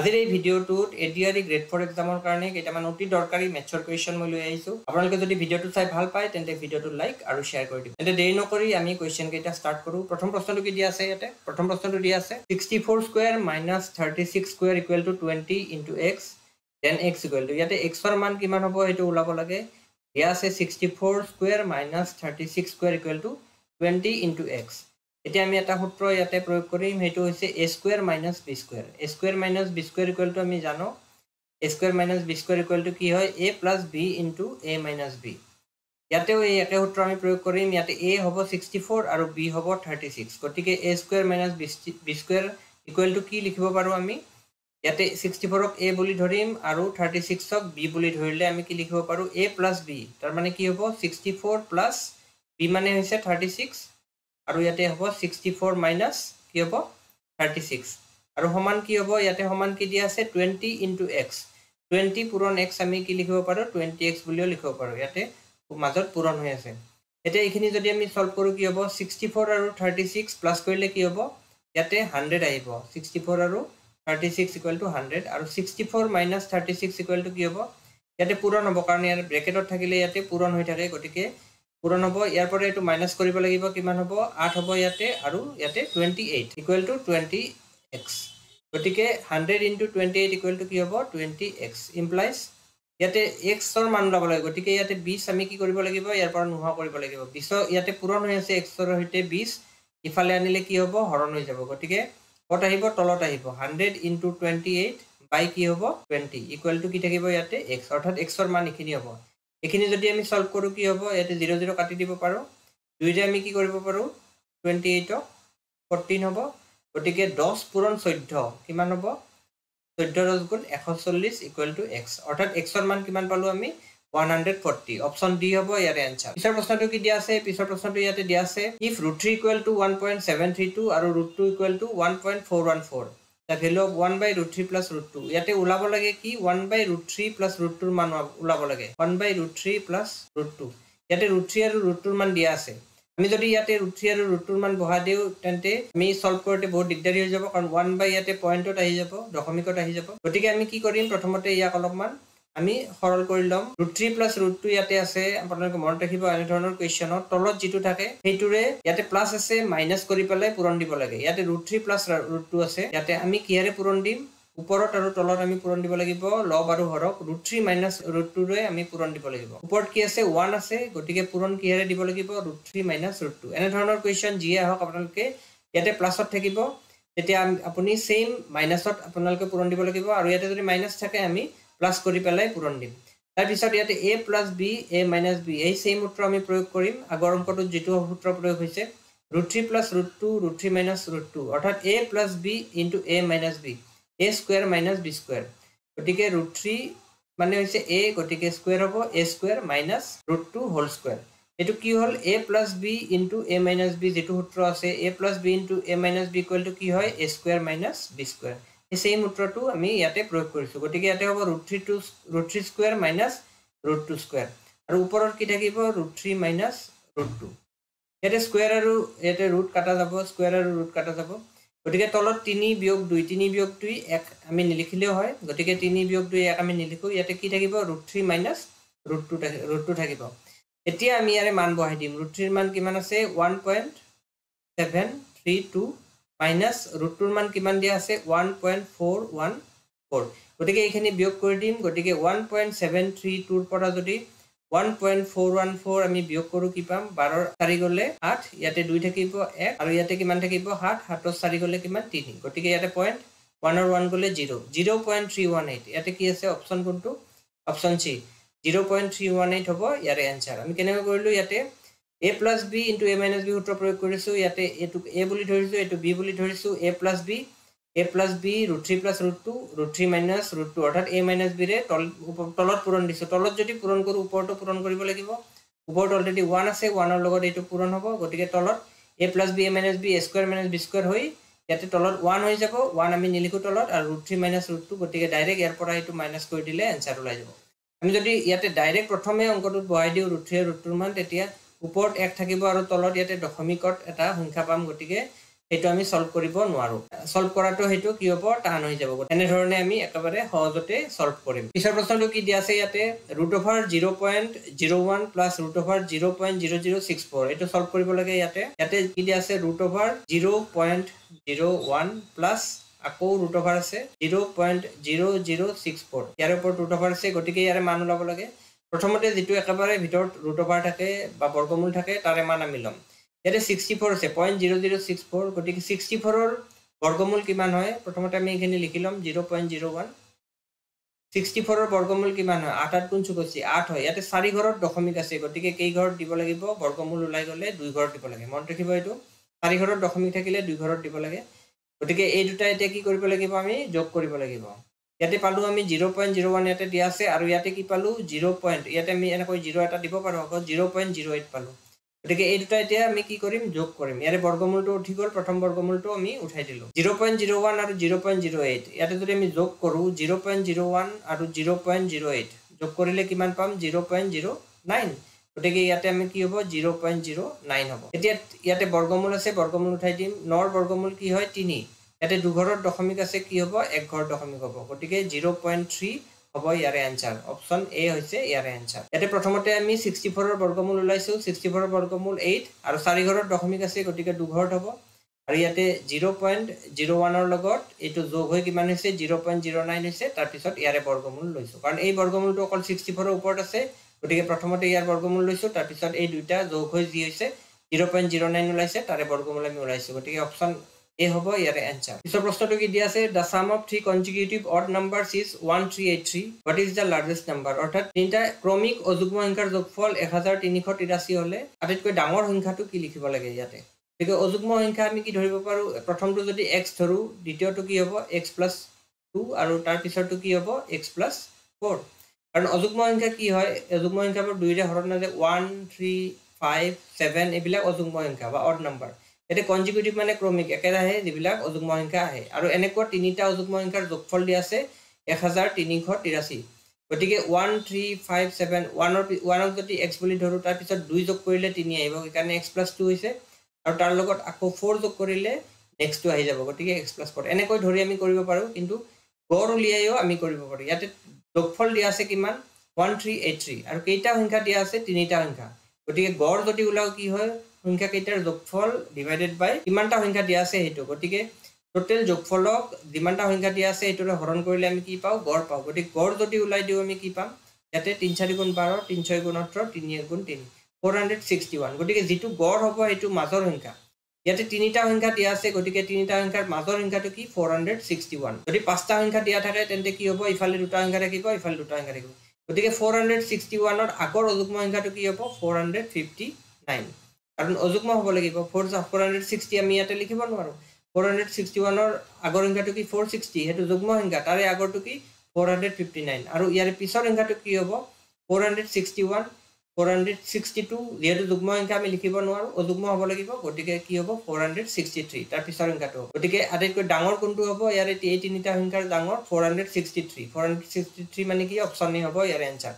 আজিৰ এই ভিডিঅ'টোত এডিআৰই গ্ৰেড 4 এক্সামৰ কাৰণে কেইটামান অতি দৰকাৰী মেথছৰ কুৱেশ্যন মই লৈ আহিছোঁ। আপোনালোকে যদি ভিডিঅ'টো চাই ভাল পায় তেন্তে ভিডিঅ'টো লাইক আৰু শ্বেয়াৰ কৰি দিব। তেন্তে দেৰি নকৰি আমি কুৱেশ্যন কেইটা ষ্টাৰ্ট কৰোঁ। প্ৰথম প্ৰশ্নটো কি দিয়া আছে ইয়াতে? প্ৰথম প্ৰশ্নটো দিয়া আছে 64 square minus 36 square equal to 20 into x then x equal to ইয়াতে এক্সৰ মান কিমান হ'ব সেইটো ওলাব লাগে। দিয়া আছে 64 square minus 36 square equal to 20 into x. এতিয়া আমি এটা সূত্ৰ ইয়াতে প্ৰয়োগ কৰিম, সেইটো হৈছে a square minus b square. a square minus b square equal two আমি জানো a square minus b square equal to কি হয় a plus b into a minus b। ইয়াতেও এই একে সূত্ৰ আমি প্ৰয়োগ কৰিম। ইয়াতে a হ'ব 64 আৰু b হ'ব 36। গতিকে a square minus b square equal to কি লিখিব পাৰোঁ আমি? ইয়াতে 64ক a বুলি ধৰিম আৰু 36ক b বুলি ধৰিলে আমি কি লিখিব পাৰোঁ? a plus b। তাৰ মানে কি হ'ব 64 প্লাছ b মানে হৈছে 36 আৰু ইয়াতে হ'ব 64 মাইনাছ কি হ'ব 36 আৰু সমান কি হ'ব? ইয়াতে সমান কি দিয়া আছে 20 ইনটু এক্স। 20 পূৰণ এক্স আমি কি লিখিব পাৰোঁ? 20x বুলিও লিখিব পাৰোঁ। ইয়াতে মাজত পূৰণ হৈ আছে। এতিয়া এইখিনি যদি আমি সলভ কৰোঁ কি হ'ব? 64 আৰু 36 প্লাছ কৰিলে কি হ'ব? ইয়াতে 100 আহিব। 64 আৰু 36 ইকুৱেল টু 100 আৰু 64 মাইনাছ 36 ইকুৱেল টু কি হ'ব? ইয়াতে পূৰণ হ'ব কাৰণ ইয়াৰ ব্ৰেকেটত থাকিলে ইয়াতে পূৰণ হৈ থাকে, গতিকে পূৰণ হ'ব। ইয়াৰ পৰা এইটো মাইনাছ কৰিব লাগিব, কিমান হ'ব? 8 হ'ব ইয়াতে আৰু ইয়াতে 28 ইকুৱেল টু 20x। গতিকে 100 ইনটু 28 ইকুৱেল টু কি হ'ব? 20x ইমপ্লাইজ ইয়াতে এক্সৰ মান ওলাব লাগিব। গতিকে ইয়াতে 20 আমি কি কৰিব লাগিব? ইয়াৰ পৰা নোহোৱা কৰিব লাগিব। 20 ইয়াতে পূৰণ হৈ আছে এক্সৰ সৈতে 20, ইফালে আনিলে কি হ'ব? হৰণ হৈ যাব। গতিকে ক'ত আহিব? তলত আহিব। 100 ইনটু 28 বাই কি হ'ব? 20 ইকুৱেল টু কি থাকিব ইয়াতে? এক্স, অৰ্থাৎ এক্সৰ মান এইখিনি হ'ব। এইখিনি যদি আমি সলভ কৰোঁ কি হ'ব? ইয়াতে 0 0 কাটি দিব পাৰোঁ। 2ৰে আমি কি কৰিব পাৰোঁ? 28ক 14 হ'ব। গতিকে 10 পূৰণ 14 কিমান হ'ব? 14 10 গুণ 140 ইকুৱেল টু এক্স, অৰ্থাৎ এক্সৰ মান কিমান পালোঁ আমি? 140। অপশ্যন ডি হ'ব ইয়াৰে এনচাৰ। পিছৰ প্ৰশ্নটো কি দিয়া আছে? পিছৰ প্ৰশ্নটো ইয়াতে দিয়া আছে ইফ √3 ইকুৱেল টু 1.732 আৰু √2 equal to 1.414 the value of 1/√3 plus √2। ইয়াতে ওলাব লাগে কি? 1/√3 plus √2 মান ওলাব লাগে। 1/√3 plus √2। ইয়াতে √3 আৰু √2 মান দিয়া আছে। আমি যদি ইয়াতে √3 আৰু √2 মান বহা দিওঁ তেন্তে আমি সলভ কৰোঁতে বহুত দিগদাৰী হৈ যাব, কাৰণ 1 বাই ইয়াতে পইণ্টত আহি যাব, দশমিকত আহি যাব। গতিকে আমি কি কৰিম? প্ৰথমতে ইয়াক অলপমান আমি সৰল কৰি ল'ম। √3 প্লাছ √2 ইয়াতে আছে। আপোনালোকে মনত ৰাখিব, এনে ধৰণৰ কুৱেশ্যনত তলত যিটো থাকে সেইটোৰে ইয়াতে প্লাছ আছে, মাইনাছ কৰি পেলাই পূৰণ দিব লাগে। ইয়াতে √3 প্লাছ √2 আছে। ইয়াতে আমি কিহেৰে পূৰণ দিম? ওপৰত আৰু তলত আমি পূৰণ দিব লাগিব, লব আৰু হৰক। √3 মাইনাছ √2ৰে আমি পূৰণ দিব লাগিব। ওপৰত কি আছে? 1 আছে, গতিকে পূৰণ কিহেৰে দিব লাগিব? √3 মাইনাছ √2। এনে ধৰণৰ কুৱেশ্যন যিয়ে আহক আপোনালোকে ইয়াতে প্লাছত থাকিব, তেতিয়া আপুনি সেম মাইনাছত আপোনালোকে পূৰণ দিব লাগিব, আৰু ইয়াতে যদি মাইনাছ থাকে আমি প্লাছ কৰি পেলাই পূৰণ দিম। তাৰপিছত ইয়াতে a plus b a minus b, এই সেম সূত্ৰ আমি প্ৰয়োগ কৰিম আগৰ অংকটোত যিটো সূত্ৰ প্ৰয়োগ হৈছে। √3 প্লাছ √2 √3 মাইনাছ √2, অৰ্থাৎ a plus b into a minus b, a square minus b square. গতিকে √3 মানে হৈছে a, গতিকে স্কোয়াৰ হ'ব a square minus √2 whole square. এইটো কি হ'ল? a plus b into a minus b যিটো সূত্ৰ আছে, a plus b into a minus b equal to কি হয়? a square minus b square. এই সেম সূত্ৰটো আমি ইয়াতে প্ৰয়োগ কৰিছোঁ। গতিকে ইয়াতে হ'ব √3 স্কোয়াৰ মাইনাছ √2 স্কোয়াৰ, আৰু ওপৰত কি থাকিব? √3 মাইনাছ √2। ইয়াতে স্কোয়াৰ আৰু ইয়াতে ৰুট কাটা যাব, স্কোয়াৰ আৰু ৰুট কাটা যাব। গতিকে তলত 3 বিয়োগ 2, 3 বিয়োগ 2 1 আমি নিলিখিলেও হয়, গতিকে 3 বিয়োগ 2 1 আমি নিলিখোঁ। ইয়াতে কি থাকিব? √3 মাইনাছ √2 থাকিব। এতিয়া আমি ইয়াৰে মান বহাই দিম। √3 মান কিমান আছে? 1.732 মাইনাছ √2 মান কিমান দিয়া আছে? 1.414। গতিকে এইখিনি বিয়োগ কৰি দিম। গতিকে 1.732ৰ পৰা যদি 1.414 আমি বিয়োগ কৰোঁ কি পাম? 12 4 গ'লে 8, ইয়াতে 2 থাকিব 1, আৰু ইয়াতে কিমান থাকিব? 7, 7 4 গ'লে কিমান? 3। গতিকে ইয়াতে পইণ্ট 1 আৰু 1 গ'লে 0, 0.318। ইয়াতে কি আছে? অপশ্যন কোনটো? অপশ্যন চি, 0.318 হ'ব ইয়াৰে এনচাৰ। আমি কেনেকৈ কৰিলোঁ? ইয়াতে a plus b into a minus b সূত্ৰ প্ৰয়োগ কৰিছোঁ। ইয়াতে এইটোক a বুলি ধৰিছোঁ, এইটো b বুলি ধৰিছোঁ। a plus b √3 plus √2 √3 minus √2, অৰ্থাৎ a মাইনাছ b ৰে তলত পূৰণ দিছোঁ। তলত যদি পূৰণ কৰোঁ ওপৰতো পূৰণ কৰিব লাগিব। ওপৰত অলৰেডি 1 আছে, 1ৰ লগত এইটো পূৰণ হ'ব। গতিকে তলত a plus b a minus b a square minus b square হৈ ইয়াতে তলত 1 হৈ যাব। 1 আমি নিলিখোঁ তলত, আৰু √3 মাইনাছ √2, গতিকে ডাইৰেক্ট ইয়াৰ পৰা এইটো মাইনাছ কৰি দিলে এনচাৰ ওলাই যাব। আমি যদি ইয়াতে ডাইৰেক্ট প্ৰথমে অংকটোত বহাই দিওঁ √3 আৰু √2 মান, তেতিয়া ওপৰত 1 থাকিব আৰু তলত ইয়াতে দশমিকত এটা সংখ্যা পাম। গতিকে সেইটো আমি সলভ কৰিব নোৱাৰো সলভ কৰাটো হেতু কি হ'ব টান হৈ যাব এনে ধৰণে আমি একেবাৰে সহজতে সলভ কৰিম পিছৰ প্ৰশ্নটো কি দিয়া আছে ইয়াতে √0.01 প্লাস √0.0064 এটো সলভ কৰিব লাগে ইয়াতে কি দিয়া আছে √0.01 প্লাস আকৌ √0 আছে 0.0064 ইয়াৰ ওপৰত √0 আছে গতিকে ইয়াৰে মান ওলাব লাগে প্ৰথমতে যেটো একেবাৰে ভিতৰত √0 থাকে বা বৰ্গমূল থাকে তাৰে মান আমি লম ইয়াতে 64 আছে 0.0064 গতিকে 64 ৰ বৰ্গমূল কিমান হয় প্ৰথমতে আমি এখানে লিখি লম 0.01 64 ৰ বৰ্গমূল কিমান হয় 8 গুণ 64 8 হয় ইয়াতে 4 ঘৰত দশমিক আছে গতিকে কেই ঘৰত দিব লাগিব বৰ্গমূল ওলাই গলে 2 ঘৰত দিব লাগে মন ৰাখিব এটো 4 ঘৰত দশমিক থাকিলে 2 ঘৰত দিব লাগে গতিকে এই দুটা এতিয়া কি কৰিব লাগিব আমি যোগ কৰিব লাগিব ইয়াতে পালো আমি 0.01 ইয়াতে দিয়া আছে আৰু ইয়াতে কি পালো 0. ইয়াতে আমি এনেকৈ 0 এটা দিব পাৰো আকৌ 0.08 পালো গতিকে এই দুটা এতিয়া আমি কি কৰিম যোগ কৰিম ইয়াৰে বৰ্গমূলটো উঠি গল প্ৰথম বৰ্গমূলটো আমি উঠাই দিলো 0.01 আৰু 0.08 ইয়াতে যদি আমি যোগ কৰো 0.01 আৰু 0.08 যোগ কৰিলে কিমান পাম 0.09 গতিকে ইয়াতে আমি কি হ'ব 0.09 হ'ব এতিয়া ইয়াতে বৰ্গমূল আছে বৰ্গমূল উঠাই দিম 9 ৰ বৰ্গমূল কি হয় 3 ইয়াতে দুঘৰৰ দশমিক আছে কি হ'ব এক ঘৰ দশমিক হ'ব গতিকে 0.3 হ'ব ইয়াৰে आंसर অপচন এ হৈছে ইয়াৰে आंसर ইয়াতে প্ৰথমতে আমি 64 ৰ বৰ্গমূল ওলাইছো 64 ৰ বৰ্গমূল 8 আৰু 4 ঘৰৰ দশমিক আছে গতিকে দুঘৰত হ'ব আৰু ইয়াতে 0.01 ৰ লগত এটো যোগ হৈ কিমান হৈছে 0.09 হৈছে তাৰ পিছত ইয়াৰে বৰ্গমূল লৈছো কাৰণ এই বৰ্গমূলটো অকল 64 ৰ ওপৰত আছে গতিকে প্ৰথমতে ইয়াৰ বৰ্গমূল লৈছো তাৰ পিছত এই দুটা যোগ হৈ যি হৈছে 0.09 ওলাইছে তাৰে বৰ্গমূল আমি ওলাইছো গতিকে অপচন এ হ'ব ইয়াৰে आंसर পিছৰ প্ৰশ্নটো কি দিয়া আছে the sum of three consecutive odd numbers is 1383 what is the largest number অৰ্থাৎ তিনটা ক্ৰমিক অযুগ্ম সংখ্যাৰ যোগফল 1383 হলে আটাইতকৈ ডাঙৰ সংখ্যাটো কি লিখিব লাগে ইয়াতে গতিকে অযুগ্ম সংখ্যা আমি কি ধৰিব পাৰো প্ৰথমটো যদি x ধৰো দ্বিতীয়টো কি হ'ব x + 2 আৰু তাৰ পিছৰটো কি হ'ব x + 4 কাৰণ অযুগ্ম সংখ্যা কি হয় অযুগ্ম সংখ্যাবোৰ দুইৰে হৰণ নাযায় 1 3 5 7 এবিলাক অযুগ্ম সংখ্যা বা অড নাম্বাৰ এতে কনজিকিউটিভ মানে ক্ৰমিক একেৰাহে যিবিলাক অযুগ্ম সংখ্যা আহে আৰু এনেকুৱা তিনিটা অযুগ্ম সংখ্যাৰ যোগফল দিয়া আছে 1383 গতিকে 1 3 5 7 1ক যদি x বুলি ধৰো তাৰ পিছত 2 যোগ কৰিলে 3 আহিব কাৰণ x + 2 হৈছে আৰু তাৰ লগত আকৌ 4 যোগ কৰিলে নেক্সটটো আহি যাব গতিকে x + 4 এনেকৈ ধৰি আমি কৰিব পাৰো কিন্তু গড় উলিয়াইও আমি কৰিব পাৰো ইয়াতে যোগফল দিয়া আছে কিমান 1383 আৰু কেইটা সংখ্যা দিয়া আছে তিনিটা সংখ্যা গতিকে গড় যদি উলাও কি হয় সংখ্যা কেইটাৰ যোগফল ডিভাইডেড বাই কিমানটা সংখ্যা দিয়া আছে হেতু গতিকে টোটাল যোগফলক যিমানটা সংখ্যা দিয়া আছে এটোৰে হৰণ কৰিলে আমি কি পাও গড় পাও গতিকে গড় যদি উলাই দিও আমি কি পাম ইয়াতে 3 4 গুণ 12 3 6 গুণ 18 3 1 গুণ 3 461 গতিকে যেটো গড় হ'ব এটো মাজৰ সংখ্যা ইয়াতে তিনিটা সংখ্যা দিয়া আছে গতিকে তিনিটা সংখ্যাৰ মাজৰ সংখ্যাটো কি 461 যদি পাঁচটা সংখ্যা দিয়া থাকে তেন্তে কি হ'ব ইফালে দুটা সংখ্যা থাকিব ইফালে দুটা সংখ্যা থাকিব গতিকে 461 ৰ আগৰ অযুগ্ম সংখ্যাটো কি হ'ব 459 কাৰণ অযুগ্ম হ'ব লাগিব 460 আমি ইয়াতে লিখিব নোৱাৰো 461 ৰ আগৰ সংখ্যাটো কি 460 হেতু যুগ্ম সংখ্যা তাৰে আগৰটো কি 459 আৰু ইয়াৰে পিছৰ সংখ্যাটো কি হ'ব 461 462 যেহেতু যুগ্ম সংখ্যা আমি লিখিব নোৱাৰো অযুগ্ম হ'ব লাগিব গতিকে কি হ'ব 463 তাৰ পিছৰ সংখ্যাটো গতিকে আটাইতকৈ ডাঙৰ কোনটো হ'ব ইয়াৰে এই তিনিটা সংখ্যাৰ ডাঙৰ 463 মানে কি অপচন এ হ'ব ইয়াৰ आंसर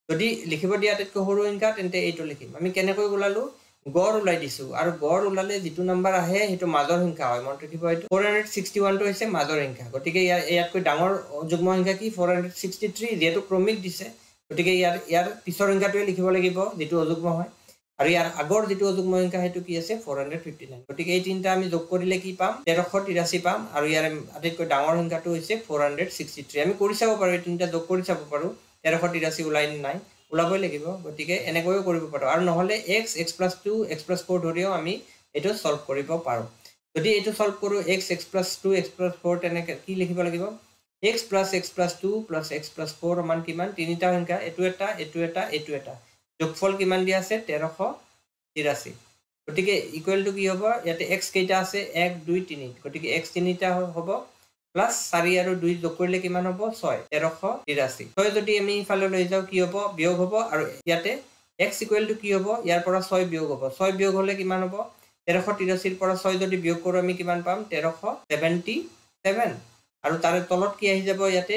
যদি লিখিব দিয়া আটাইতকৈ সৰু সংখ্যা তেন্তে এইটো লিখিম আমি কেনেকৈ ওলালো গড় উলাই দিছো আৰু গড় উলালে যেটো নম্বৰ আহে হেতু মাজৰ সংখ্যা হয় মন ৰাখিব এইটো 461 টো হৈছে মাজৰ সংখ্যা গতিকে ইয়াতকৈ ডাঙৰ যুগ্ম সংখ্যা কি 463 যেটো ক্ৰমিক দিছে গতিকে ইয়াৰ পিছৰ সংখ্যাটোৱে লিখিব লাগিব যেটো অযুগ্ম হয় আৰু ইয়াৰ আগৰ যেটো অযুগ্ম সংখ্যা হেতু কি আছে 459 গতিকে এই তিনটা আমি যোগ কৰিলে কি পাম 1383 পাম আৰু ইয়াৰ আটাইতকৈ ডাঙৰ সংখ্যাটো হৈছে 463 আমি কৰি চাব পাৰো এই তিনটা যোগ কৰি চাব পাৰো 1383 উলাই নাই উলাবই লাগিব গতিকে এনেকৈও কৰিব পাৰো আৰু নহলে x + 2 x + 4 ধৰিও আমি এটো সলভ কৰিব পাৰো যদি এটো সলভ কৰো x + 2 x + 4 তেনে কি লিখিব লাগিব x + 2 + x + 4 মান কিমান তিনিটা সংখ্যা এটো এটা যোগফল কিমান দিয়া আছে 1383 গতিকে ইকুৱেল টু কি হ'ব ইয়াতে x কেইটা আছে 1 2 3 গতিকে x তিনিটা হ'ব প্লাস 4 আৰু 2 যোগ কৰিলে কিমান হ'ব 6 1383 6 যদি আমি ইফালে লৈ যাও কি হ'ব বিয়োগ হ'ব আৰু ইয়াতে x ইকুৱেল টু কি হ'ব ইয়াৰ পৰা 6 বিয়োগ হ'ব 6 বিয়োগ হলে কিমান হ'ব 1383 ৰ পৰা 6 যদি বিয়োগ কৰো আমি কিমান পাম 1377 আৰু তাৰে তলত কি আহি যাব ইয়াতে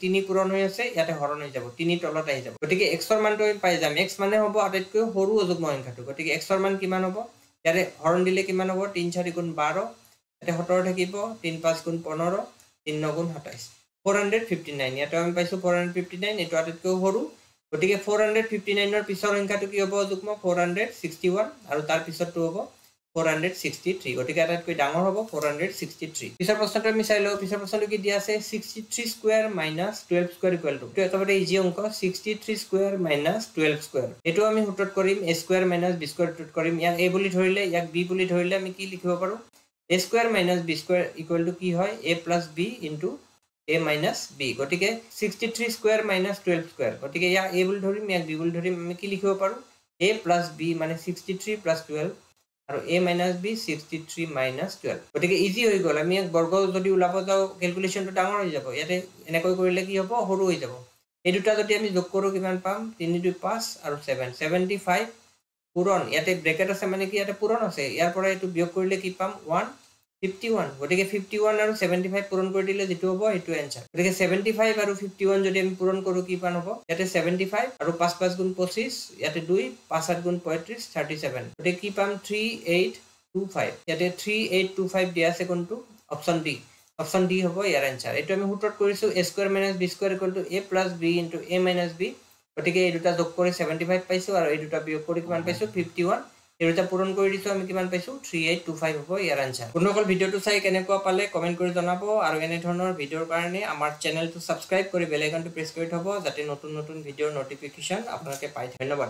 3 পূৰণ হৈ আছে ইয়াতে হৰণ হৈ যাব 3 তলত আহি যাব গতিকে x ৰ মানটো আমি পাই যাম x মানে হ'ব আটাইতকৈ সৰু অযুগ্ম সংখ্যাটো গতিকে x ৰ মান কিমান হ'ব ইয়াৰে হৰণ দিলে কিমান হ'ব 3 4 গুণ 12 ইয়াতে 17 থাকিব 3 5 গুণ 15 3 9 গুণ 27 459 ইয়াতে আমি পাইছো 459 এটো আটাইতকৈ সৰু গতিকে 459 ৰ পিছৰ সংখ্যাটো কি হ'ব যুগ্ম 461 আৰু তাৰ পিছৰটো হ'ব 463 গতিকে আটাইতকৈ ডাঙৰ হ'ব 463 পিছৰ প্ৰশ্নটো আমি চাই লও পিছৰ প্ৰশ্নটো কি দিয়া আছে 63 square minus 12 square equal to এটো একেবাৰে ইজি অংক 63 স্কয়াৰ মাইনাস 12 স্কয়াৰ এটো আমি সূত্ৰত কৰিম a square minus b square সূত্ৰত কৰিম ইয়াক a বুলি ধৰিলে ইয়াক b বুলি ধৰিলে আমি কি লিখিব পাৰো a square minus b square equal to কি হয় a plus b into a minus b গটিকে 63 স্কয়াৰ মাইনাস 12 স্কয়াৰ গটিকে ইয়া a বুলি ধৰিম ইয়াক b বুলি ধৰিম আমি কি লিখিব পাৰো a plus b মানে 63 plus 12 আৰু a minus b 63 minus 12 গটিকে ইজি হৈ গল আমি এক বৰ্গ যদি উলাব যাও ক্যালকুলেশনটো ডাঙৰ হৈ যাব ইয়াতে এনেকৈ কৰিলে কি হ'ব সৰু হৈ যাব এই দুটা যদি আমি যোগ কৰো কিমান পাম 3 2 5 আৰু 7 75 পূৰণ ইয়াতে ব্ৰেকেট আছে মানে কি ইয়াতে পূৰণ আছে ইয়াৰ পৰা এটো বিয়োগ কৰিলে কি পাম 151 গটিকে 51 আৰু 75 পূৰণ কৰি দিলে যেটো হ'ব এটো आंसर গটিকে 75 আৰু 51 যদি আমি পূৰণ কৰো কি পান হ'ব ইয়াতে 75 আৰু 5 5 গুণ 25 ইয়াতে 2 5 8 গুণ 35 37 গটিকে কি পাম 3825 ইয়াতে 3825 দিয়া আছে কোনটো অপচন ডি হ'ব ইয়াৰ आंसर এটো আমি সূত্ৰত কৰিছো a square minus b square a plus b a minus b গটিকে এই দুটা যোগ কৰি 75 পাইছো আৰু এই দুটা বিয়োগ কৰি কিমান পাইছো 51 এৰুটা পূৰণ কৰি দিছো আমি কিমান পাইছো 3825 হ'ব ইয়াৰ आंसर পুনৰকল ভিডিওটো চাই কেনেকুৱা পালে কমেন্ট কৰি জনাব আৰু এনে ধৰণৰ ভিডিওৰ কাৰণে আমাৰ চেনেলটো সাবস্ক্ৰাইব কৰি বেল আইকনটো প্ৰেছ কৰি থব যাতে নতুন নতুন ভিডিওৰ নটিফিকেশন আপোনালোকে পায় ধন্যবাদ